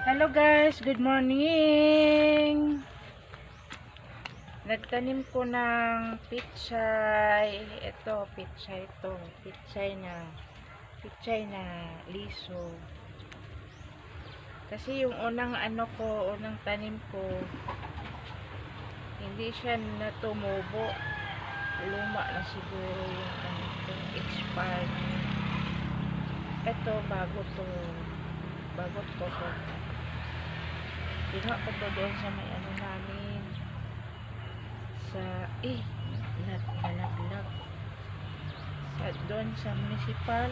Hello guys, good morning. Nagtanim ko ng pichay. Ito, pichay ito. Pichay na liso. Kasi yung unang unang tanim ko, hindi siya natumubo. Luma na siguro yung expired. Ito, bago to. Kinuha ko to doon sa may namin sa nalaglag doon sa municipal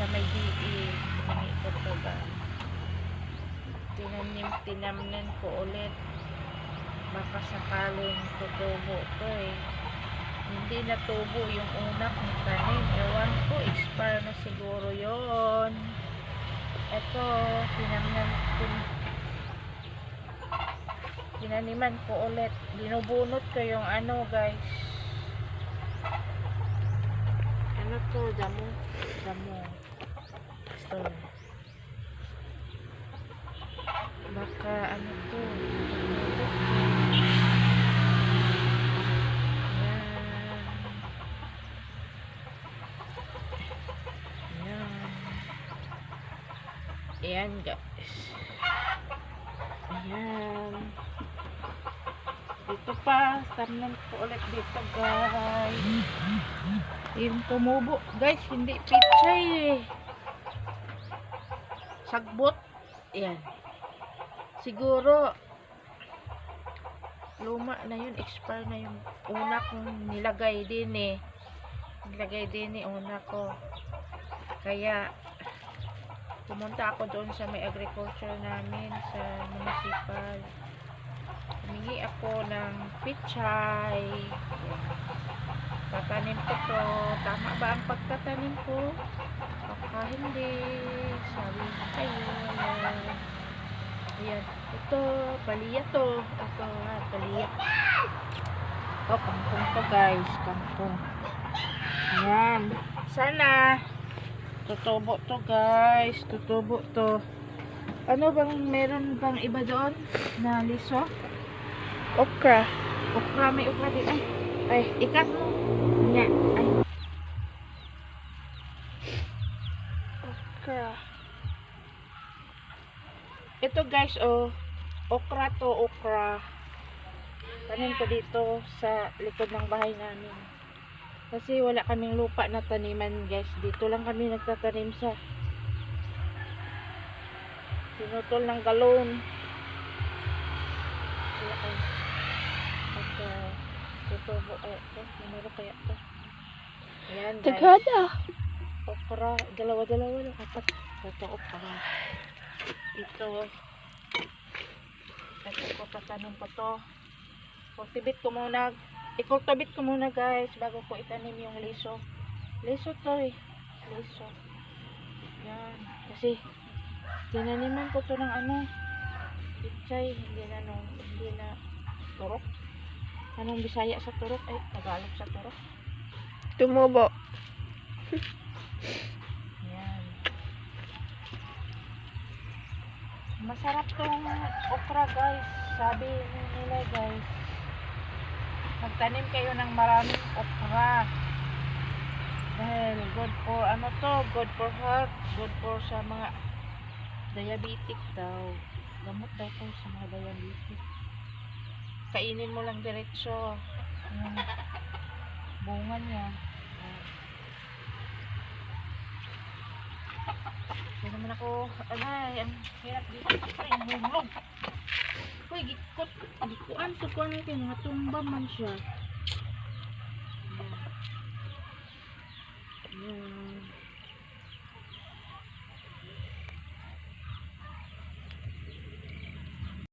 sa may DE. Pinangi ko to ba, tinamnan ko ulit, baka sakaling tutubo to hindi natubo yung una kong tanim. Ewan ko, expire na siguro yon. Ito, tinaniman ko ulit. Binubunot ko yung guys. Ano to? Damo. Ito. Baka to? Ayan guys. Ayan. Dito pa. Tamnan ko ulit dito guys. Yung tumubo. Guys, hindi pichay sagbot. Ayan. Siguro luma na yun. Expire na yung una kong nilagay din una ko. Kaya pumunta ako doon sa may agriculture namin sa municipal. Humingi ako ng pichay. Tatanim ko to. Tama ba ang pagtatanim ko? Baka hindi. Sabi kayo. Ayan. Ito, paliya to. Ito, paliya. Ito, kangkong to guys. Kangkong. Ayan. Sana tutubo to guys. Tutubo to. Ano bang meron bang iba doon na liso? Okra. May okra din. Ay, ikat mo. Nga. Ay. Okra. Ito guys, okra to, okra. Tanim ko dito sa likod ng bahay namin. Kasi wala kaming lupa na taniman guys. Dito lang kami nagtatanim sa pinutol ng galon. Tutubo ito. Meron kaya ito. Ayan guys. Tagada. Okra. Dalawa lang. Apat. Ito okra. Ito ko tatanim ko to. I-cultivate ko muna guys bago ko itanim yung liso. Liso to Liso. Yan. Kasi tinaniman ko to ng pichay. Hindi na turok. Anong Bisaya sa turok? Ay, Tagalog sa turok. Tumubo. Yan. Masarap tong okra guys. Sabi nila guys, magtanim kayo ng maraming okra. Dahil good for good for health, good for sa mga diabetic daw. Gamot daw to sa mga diabetic. Kainin mo lang diretso yung bunga niya. Hindi naman ako, ang hirap dito. Ay, hulog. Uy, gikuan to ko mga tumba man siya.